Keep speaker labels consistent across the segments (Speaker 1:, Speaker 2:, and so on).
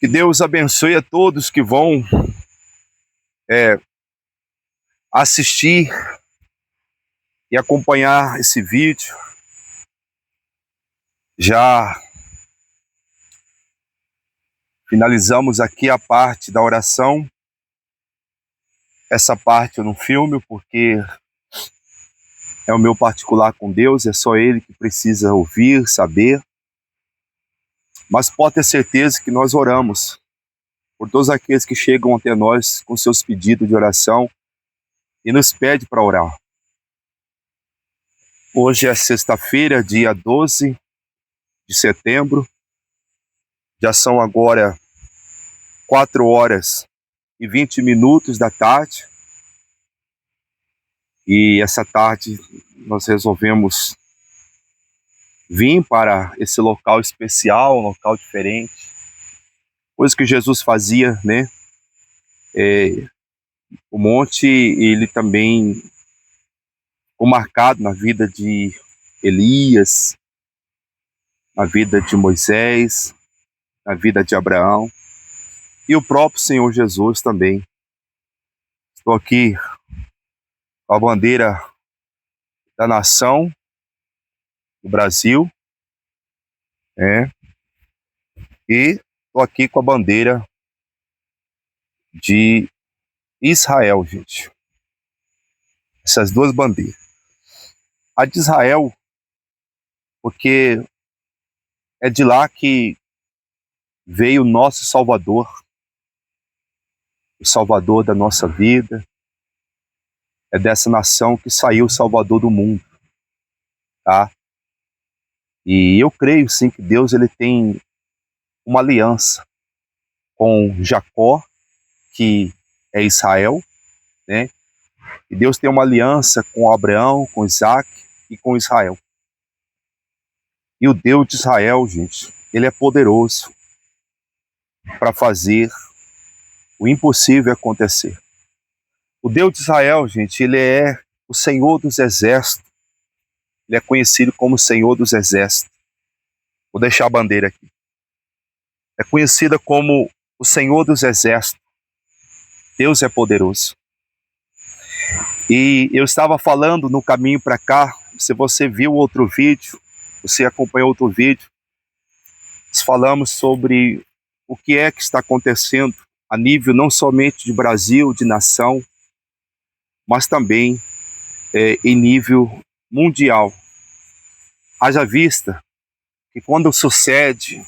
Speaker 1: Que Deus abençoe a todos que vão assistir e acompanhar esse vídeo. Já finalizamos aqui a parte da oração. Essa parte eu não filmo porque é o meu particular com Deus, é só Ele que precisa ouvir, saber. Mas pode ter certeza que nós oramos por todos aqueles que chegam até nós com seus pedidos de oração e nos pedem para orar. Hoje é sexta-feira, dia 12 de setembro. Já são agora 4h20 da tarde. E essa tarde nós resolvemos vir para esse local especial, um local diferente. Coisa que Jesus fazia, né? O monte, ele também ficou marcado na vida de Elias, na vida de Moisés, na vida de Abraão e o próprio Senhor Jesus também. Estou aqui com a bandeira da nação do Brasil, e estou aqui com a bandeira de Israel, gente. Essas duas bandeiras. A de Israel, porque é de lá que veio o nosso Salvador, o Salvador da nossa vida. É dessa nação que saiu o Salvador do mundo, tá? E eu creio sim que Deus ele tem uma aliança com Jacó, que é Israel, né? E Deus tem uma aliança com Abraão, com Isaac e com Israel. E o Deus de Israel, gente, ele é poderoso para fazer o impossível acontecer. O Deus de Israel, gente, ele é o Senhor dos Exércitos. Ele é conhecido como Senhor dos Exércitos. Vou deixar a bandeira aqui. É conhecida como o Senhor dos Exércitos. Deus é poderoso. E eu estava falando no caminho para cá, se você viu outro vídeo, você acompanhou outro vídeo, nós falamos sobre o que é que está acontecendo a nível não somente de Brasil, de nação, mas também em nível mundial. Haja vista que quando sucede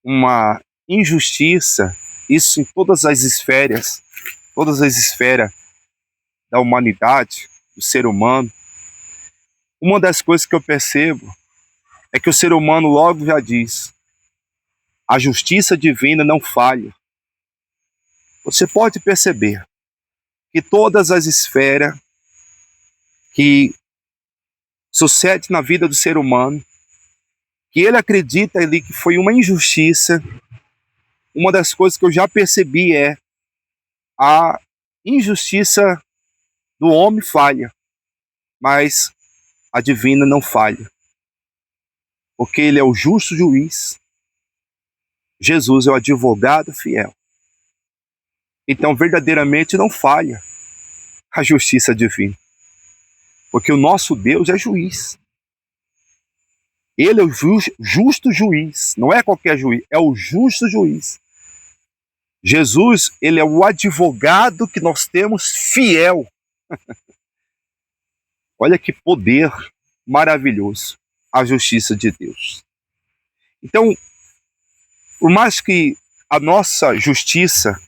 Speaker 1: uma injustiça, isso em todas as esferas da humanidade, do ser humano, uma das coisas que eu percebo é que o ser humano logo já diz: a justiça divina não falha. Você pode perceber que todas as esferas que sucede na vida do ser humano, que ele acredita ali que foi uma injustiça, uma das coisas que eu já percebi é a injustiça do homem falha, mas a divina não falha, porque ele é o justo juiz. Jesus é o advogado fiel. Então verdadeiramente não falha a justiça divina, porque o nosso Deus é juiz. Ele é o justo juiz, não é qualquer juiz, é o justo juiz. Jesus, ele é o advogado que nós temos fiel. Olha que poder maravilhoso a justiça de Deus. Então, por mais que a nossa justiça,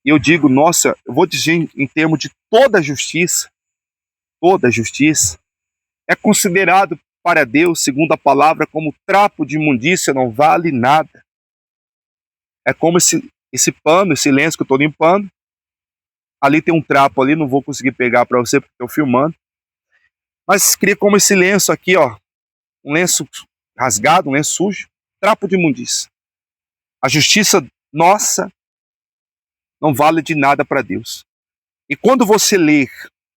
Speaker 1: eu digo nossa, eu vou dizer em termos de toda a justiça, é considerado para Deus, segundo a palavra, como trapo de imundícia, não vale nada. É como esse pano, esse lenço que eu estou limpando, ali tem um trapo ali, não vou conseguir pegar para você porque estou filmando, mas cria como esse lenço aqui, ó, um lenço rasgado, um lenço sujo, trapo de imundícia. A justiça nossa não vale de nada para Deus. E quando você ler,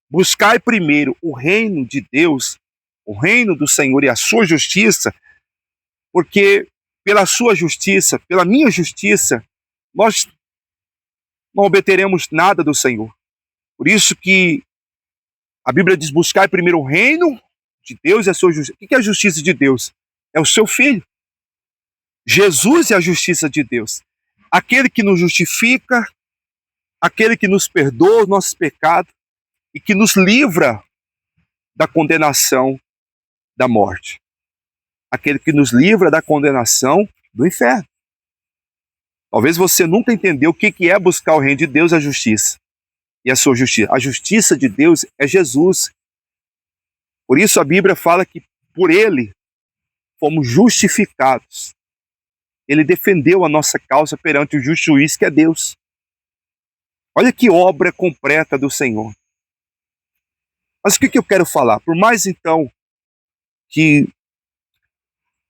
Speaker 1: buscai primeiro o reino de Deus, o reino do Senhor e a sua justiça, porque pela sua justiça, pela minha justiça, nós não obteremos nada do Senhor. Por isso que a Bíblia diz: buscar primeiro o reino de Deus e a sua justiça. O que é a justiça de Deus? É o seu Filho. Jesus é a justiça de Deus. Aquele que nos justifica, aquele que nos perdoa os nossos pecados e que nos livra da condenação da morte. Aquele que nos livra da condenação do inferno. Talvez você nunca entendeu o que é buscar o reino de Deus e a justiça. E a sua justiça. A justiça de Deus é Jesus. Por isso a Bíblia fala que por ele fomos justificados. Ele defendeu a nossa causa perante o justo juiz que é Deus. Olha que obra completa do Senhor. Mas o que eu quero falar? Por mais então que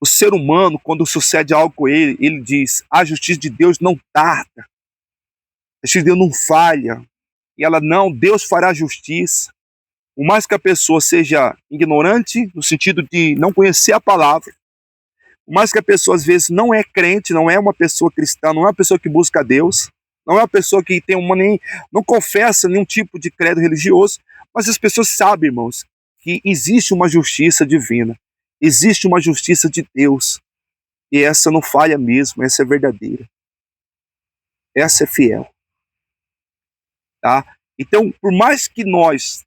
Speaker 1: o ser humano, quando sucede algo com ele, ele diz: a justiça de Deus não tarda, a justiça de Deus não falha. E ela: não, Deus fará justiça. Por mais que a pessoa seja ignorante, no sentido de não conhecer a palavra, por mais que a pessoa às vezes não é crente, não é uma pessoa cristã, não é uma pessoa que busca Deus, não é uma pessoa que tem não confessa nenhum tipo de credo religioso, mas as pessoas sabem, irmãos, que existe uma justiça divina, existe uma justiça de Deus, e essa não falha mesmo, essa é verdadeira, essa é fiel, tá? Então, por mais que nós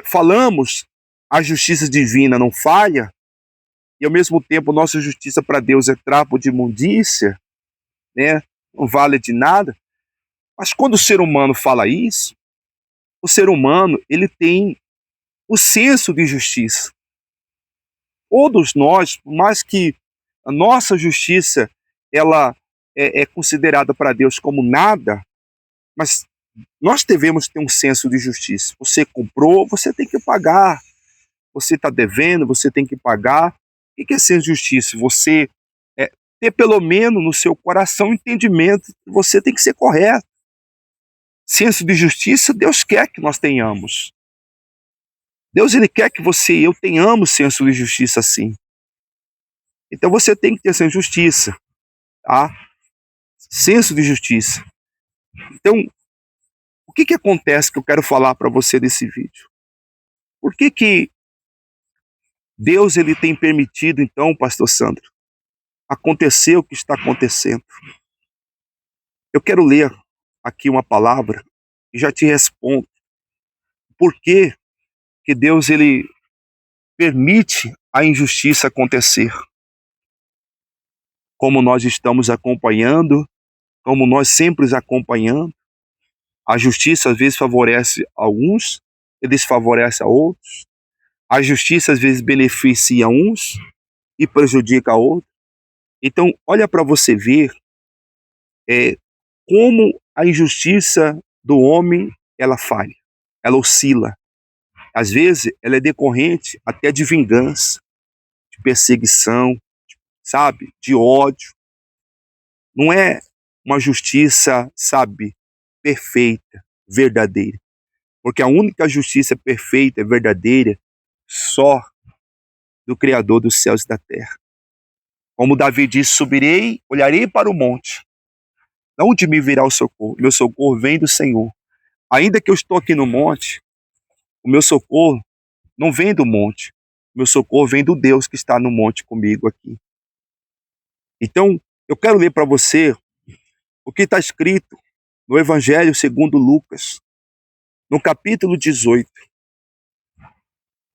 Speaker 1: falamos a justiça divina não falha, e ao mesmo tempo nossa justiça para Deus é trapo de imundícia, né? Não vale de nada, mas quando o ser humano fala isso, o ser humano ele tem o senso de justiça. Todos nós, por mais que a nossa justiça ela é considerada para Deus como nada, mas nós devemos ter um senso de justiça. Você comprou, você tem que pagar. Você está devendo, você tem que pagar. O que é senso de justiça? Você ter pelo menos no seu coração o entendimento que você tem que ser correto. Senso de justiça, Deus quer que nós tenhamos. Deus ele quer que você e eu tenhamos senso de justiça assim. Então você tem que ter senso de justiça, tá? Senso de justiça. Então, o que acontece que eu quero falar para você desse vídeo? Por que Deus ele tem permitido, então, pastor Sandro, acontecer o que está acontecendo? Eu quero ler aqui uma palavra e já te respondo. Por que Deus ele permite a injustiça acontecer? Como nós estamos acompanhando, como nós sempre acompanhando, a justiça às vezes favorece alguns e desfavorece a outros. A justiça às vezes beneficia uns e prejudica a outros. Então, olha para você ver como a injustiça do homem ela falha, ela oscila. Às vezes, ela é decorrente até de vingança, de perseguição, sabe, de ódio. Não é uma justiça, sabe, perfeita, verdadeira. Porque a única justiça perfeita e verdadeira só do Criador dos céus e da terra. Como Davi diz: subirei, olharei para o monte. De onde me virá o socorro? Meu socorro vem do Senhor. Ainda que eu estou aqui no monte, o meu socorro não vem do monte. O meu socorro vem do Deus que está no monte comigo aqui. Então, eu quero ler para você o que está escrito no Evangelho segundo Lucas, no capítulo 18,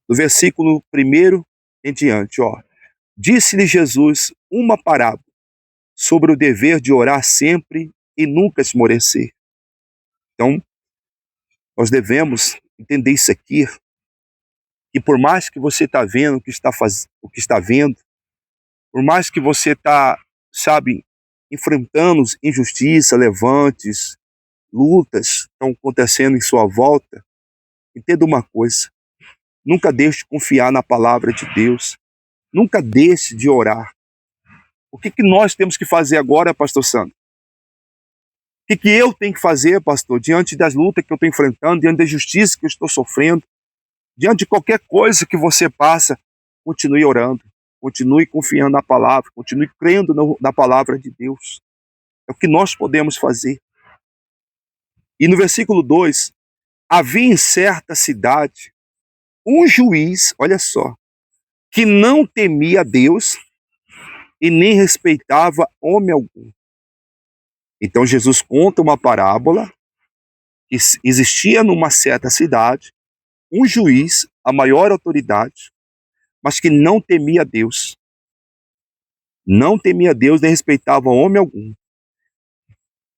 Speaker 1: do versículo 1 em diante. Disse-lhe Jesus uma parábola sobre o dever de orar sempre e nunca esmorecer. Então, nós devemos entender isso aqui, que por mais que você está vendo o que está vendo, por mais que você está, sabe, enfrentando injustiça, levantes, lutas estão acontecendo em sua volta, entenda uma coisa: nunca deixe de confiar na palavra de Deus, nunca deixe de orar. O que nós temos que fazer agora, pastor Sandro? O que eu tenho que fazer, pastor, diante das lutas que eu estou enfrentando, diante da injustiça que eu estou sofrendo, diante de qualquer coisa que você passa? Continue orando, continue confiando na palavra, continue crendo na palavra de Deus. É o que nós podemos fazer. E no versículo 2, havia em certa cidade um juiz, olha só, que não temia Deus e nem respeitava homem algum. Então Jesus conta uma parábola que existia numa certa cidade um juiz, a maior autoridade, mas que não temia Deus. Não temia Deus nem respeitava homem algum.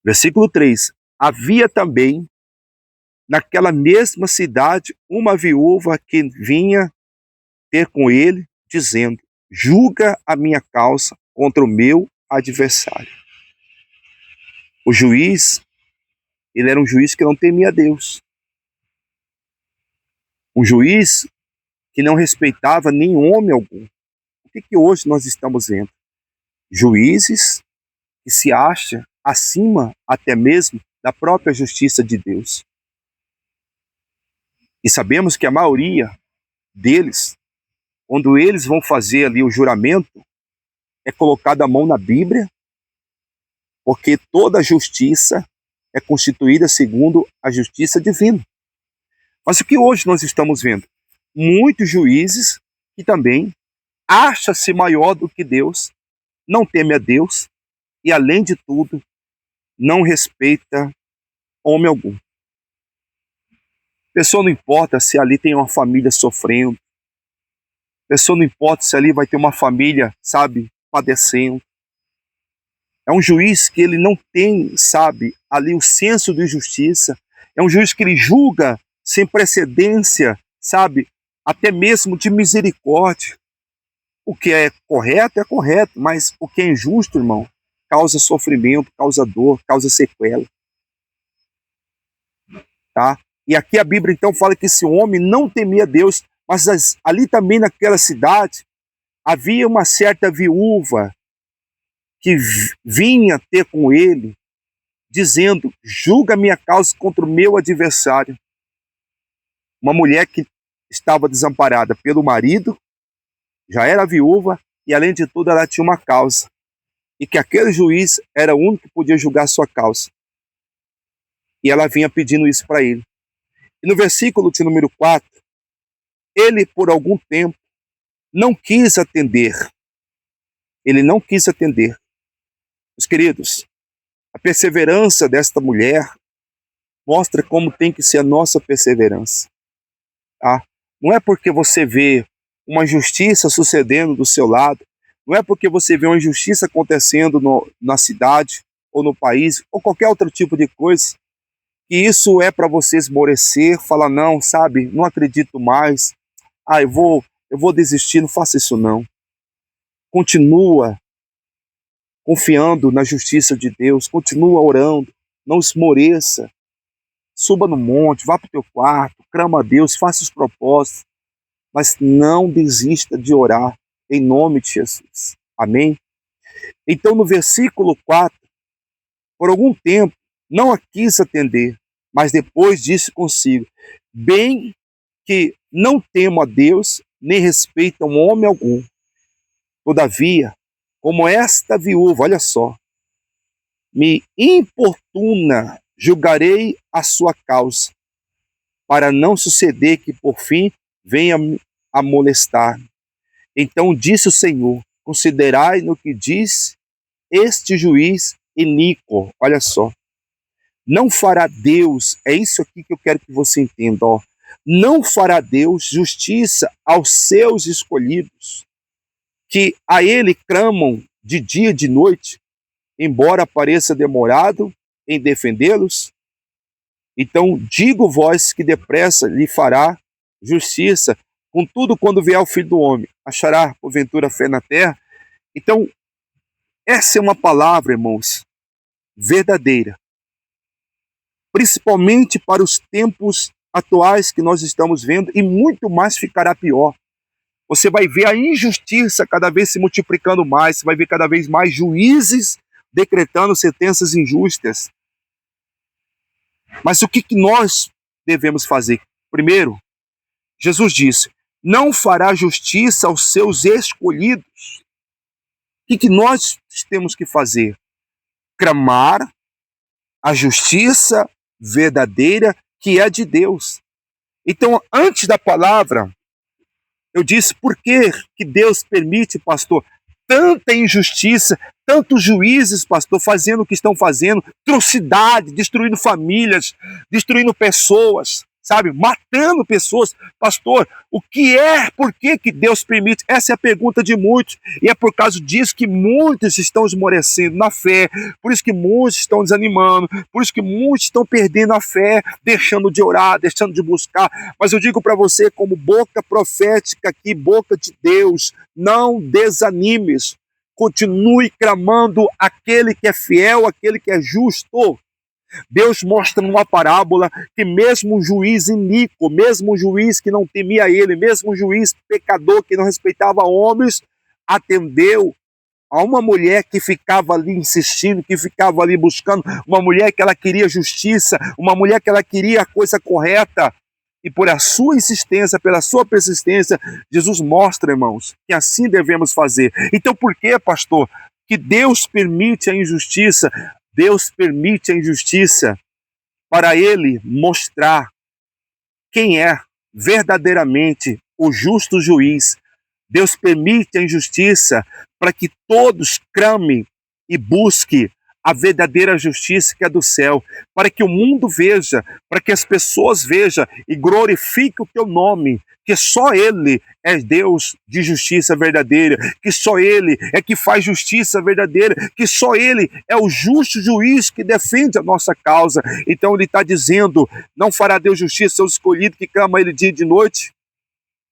Speaker 1: Versículo 3. Havia também naquela mesma cidade uma viúva que vinha ter com ele, dizendo: julga a minha causa contra o meu adversário. O juiz, ele era um juiz que não temia Deus. Um juiz que não respeitava nem homem algum. O que hoje nós estamos vendo? Juízes que se acham acima até mesmo da própria justiça de Deus. E sabemos que a maioria deles, quando eles vão fazer ali o juramento, é colocada a mão na Bíblia, porque toda justiça é constituída segundo a justiça divina. Mas o que hoje nós estamos vendo? Muitos juízes que também acham-se maior do que Deus, não teme a Deus e, além de tudo, não respeita homem algum. Pessoa não importa se ali tem uma família sofrendo, pessoa não importa se ali vai ter uma família, sabe, padecendo. É um juiz que ele não tem, sabe, ali o senso de justiça. É um juiz que ele julga sem precedência, sabe, até mesmo de misericórdia. O que é correto, mas o que é injusto, irmão, causa sofrimento, causa dor, causa sequela. Tá? E aqui a Bíblia então fala que esse homem não temia Deus, mas ali também naquela cidade havia uma certa viúva que vinha ter com ele, dizendo: julga minha causa contra o meu adversário. Uma mulher que estava desamparada pelo marido, já era viúva e, além de tudo, ela tinha uma causa. E que aquele juiz era o único que podia julgar a sua causa. E ela vinha pedindo isso para ele. E no versículo de número 4, ele, por algum tempo, não quis atender. Ele não quis atender. Meus queridos, a perseverança desta mulher mostra como tem que ser a nossa perseverança. Tá? Não é porque você vê uma injustiça sucedendo do seu lado, não é porque você vê uma injustiça acontecendo na cidade ou no país, ou qualquer outro tipo de coisa, que isso é para você esmorecer, falar: não, sabe, não acredito mais, eu vou desistir, não faça isso não. Continua confiando na justiça de Deus, continua orando, não esmoreça, suba no monte, vá para o teu quarto, clama a Deus, faça os propósitos, mas não desista de orar, em nome de Jesus. Amém? Então, no versículo 4, por algum tempo, não a quis atender, mas depois disse consigo: bem que não temo a Deus, nem respeito a homem algum. Todavia, como esta viúva, olha só, me importuna, julgarei a sua causa, para não suceder que por fim venha a molestar. Então disse o Senhor: considerai no que diz este juiz iníquo. Olha só, não fará Deus, é isso aqui que eu quero que você entenda, ó. Não fará Deus justiça aos seus escolhidos, que a ele clamam de dia e de noite, embora pareça demorado em defendê-los? Então digo vós que depressa lhe fará justiça. Contudo, quando vier o Filho do Homem, achará porventura fé na terra? Então, essa é uma palavra, irmãos, verdadeira, principalmente para os tempos atuais que nós estamos vendo, e muito mais ficará pior. Você vai ver a injustiça cada vez se multiplicando mais, você vai ver cada vez mais juízes decretando sentenças injustas. Mas o que nós devemos fazer? Primeiro, Jesus disse: não fará justiça aos seus escolhidos. O que nós temos que fazer? Clamar a justiça verdadeira que é de Deus. Então, antes da palavra, eu disse por que Deus permite, pastor, tanta injustiça, tantos juízes, pastor, fazendo o que estão fazendo, atrocidade, destruindo famílias, destruindo pessoas, sabe, matando pessoas. Pastor, o que é, por que Deus permite? Essa é a pergunta de muitos, e é por causa disso que muitos estão esmorecendo na fé, por isso que muitos estão desanimando, por isso que muitos estão perdendo a fé, deixando de orar, deixando de buscar. Mas eu digo para você, como boca profética aqui, boca de Deus, não desanimes, continue clamando aquele que é fiel, aquele que é justo. Deus mostra numa parábola que mesmo um juiz iníquo, mesmo um juiz que não temia ele, mesmo um juiz pecador que não respeitava homens, atendeu a uma mulher que ficava ali insistindo, que ficava ali buscando, uma mulher que ela queria justiça, uma mulher que ela queria a coisa correta. E por a sua insistência, pela sua persistência, Jesus mostra, irmãos, que assim devemos fazer. Então por que, pastor, que Deus permite a injustiça? Deus permite a injustiça para Ele mostrar quem é verdadeiramente o justo juiz. Deus permite a injustiça para que todos clamem e busquem a verdadeira justiça que é do céu, para que o mundo veja, para que as pessoas vejam e glorifiquem o teu nome, que só Ele é Deus de justiça verdadeira, que só Ele é que faz justiça verdadeira, que só Ele é o justo juiz que defende a nossa causa. Então Ele está dizendo, não fará Deus justiça aos escolhidos que clamam a Ele dia e de noite?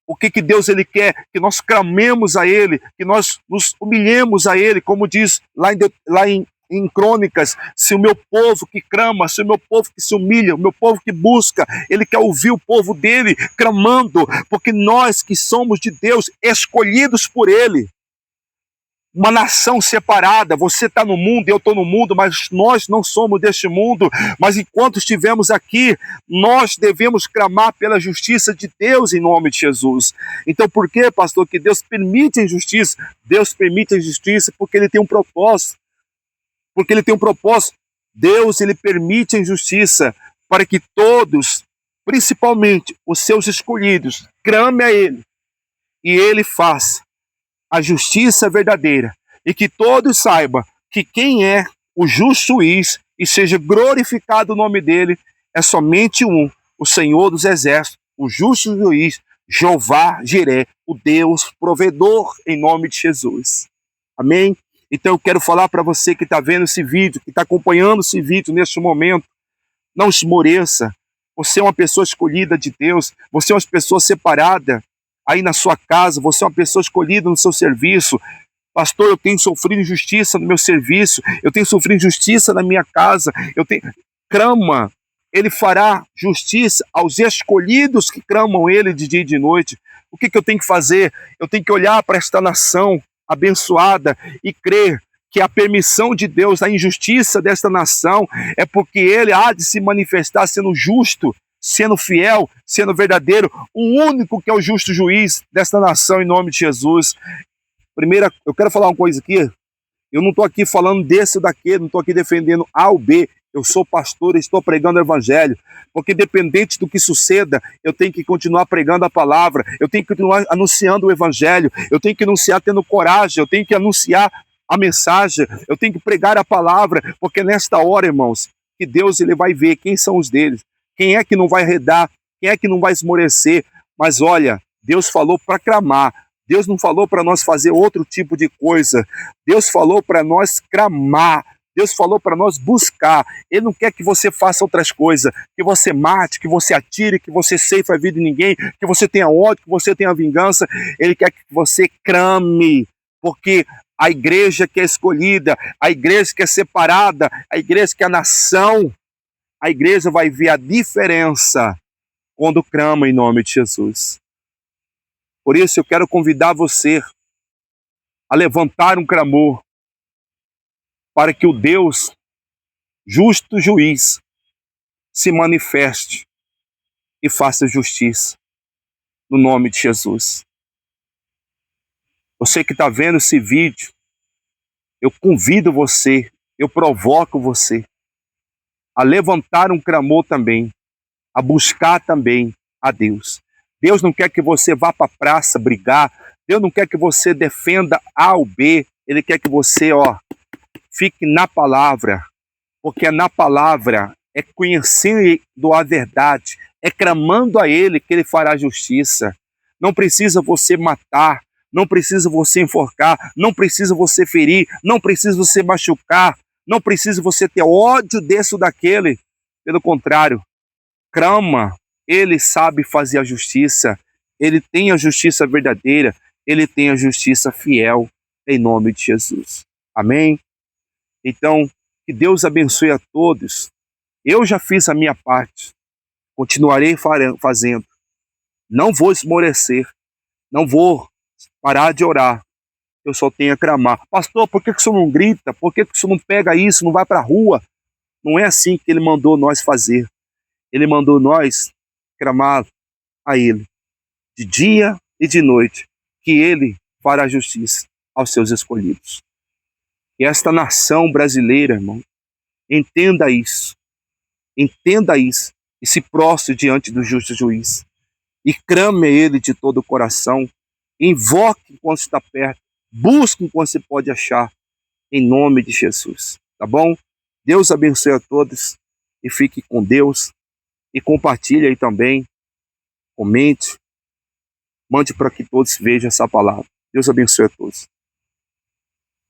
Speaker 1: O que Deus ele quer? Que nós clamemos a Ele, que nós nos humilhemos a Ele, como diz lá em Crônicas, se o meu povo que clama, se o meu povo que se humilha, o meu povo que busca, Ele quer ouvir o povo dele clamando, porque nós que somos de Deus, escolhidos por Ele, uma nação separada, você está no mundo, eu estou no mundo, mas nós não somos deste mundo, mas enquanto estivermos aqui, nós devemos clamar pela justiça de Deus em nome de Jesus. Então por que, pastor, que Deus permite a injustiça? Deus permite a injustiça porque Ele tem um propósito, porque Ele tem um propósito. Deus, Ele permite a injustiça para que todos, principalmente os seus escolhidos, clamem a Ele, e Ele faça a justiça verdadeira, e que todos saibam que quem é o justo juiz e seja glorificado o nome dele é somente um, o Senhor dos Exércitos, o justo juiz, Jeová Jiré, o Deus provedor, em nome de Jesus. Amém? Então eu quero falar para você que está vendo esse vídeo, que está acompanhando esse vídeo neste momento, não esmoreça. Você é uma pessoa escolhida de Deus, você é uma pessoa separada aí na sua casa, você é uma pessoa escolhida no seu serviço. Pastor, eu tenho sofrido injustiça no meu serviço, eu tenho sofrido injustiça na minha casa, Clama, Ele fará justiça aos escolhidos que clamam Ele de dia e de noite. O que eu tenho que fazer? Eu tenho que olhar para esta nação abençoada e crer que a permissão de Deus, a injustiça desta nação, é porque Ele há de se manifestar sendo justo, sendo fiel, sendo verdadeiro, o único que é o justo juiz desta nação, em nome de Jesus. Primeira, eu quero falar uma coisa aqui, eu não estou aqui falando desse ou daquele, não estou aqui defendendo A ou B, eu sou pastor e estou pregando o evangelho, porque independente do que suceda, eu tenho que continuar pregando a palavra, eu tenho que continuar anunciando o evangelho, eu tenho que anunciar tendo coragem, eu tenho que anunciar a mensagem, eu tenho que pregar a palavra, porque nesta hora, irmãos, que Deus ele vai ver quem são os deles, quem é que não vai arredar, quem é que não vai esmorecer. Mas olha, Deus falou para clamar, Deus não falou para nós fazer outro tipo de coisa, Deus falou para nós clamar, Deus falou para nós buscar. Ele não quer que você faça outras coisas, que você mate, que você atire, que você ceife a vida de ninguém, que você tenha ódio, que você tenha vingança. Ele quer que você clame, porque a igreja que é escolhida, a igreja que é separada, a igreja que é a nação, a igreja vai ver a diferença quando clama em nome de Jesus. Por isso eu quero convidar você a levantar um clamor para que o Deus, justo juiz, se manifeste e faça justiça. no nome de Jesus. Você que está vendo esse vídeo, eu convido você, eu provoco você a levantar um clamor também, a buscar também a Deus. Deus não quer que você vá para a praça brigar, Deus não quer que você defenda A ou B, Ele quer que você, fique na palavra, porque na palavra é conhecendo a verdade, é clamando a Ele que Ele fará justiça. Não precisa você matar, não precisa você enforcar, não precisa você ferir, não precisa você machucar, não precisa você ter ódio desse ou daquele. Pelo contrário, clama, Ele sabe fazer a justiça, Ele tem a justiça verdadeira, Ele tem a justiça fiel, em nome de Jesus. Amém? Então, que Deus abençoe a todos. Eu já fiz a minha parte, continuarei fazendo. Não vou esmorecer, não vou parar de orar. Eu só tenho a clamar. Pastor, por que o senhor não grita? Por que o senhor não pega isso, não vai para a rua? Não é assim que Ele mandou nós fazer. Ele mandou nós clamar a Ele, de dia e de noite, que Ele fará justiça aos seus escolhidos. E esta nação brasileira, irmão, entenda isso, e se prostre diante do justo juiz, e clame a Ele de todo o coração, invoque enquanto está perto, busque enquanto se pode achar, em nome de Jesus, tá bom? Deus abençoe a todos, e fique com Deus, e compartilhe aí também, comente, mande para que todos vejam essa palavra. Deus abençoe a todos.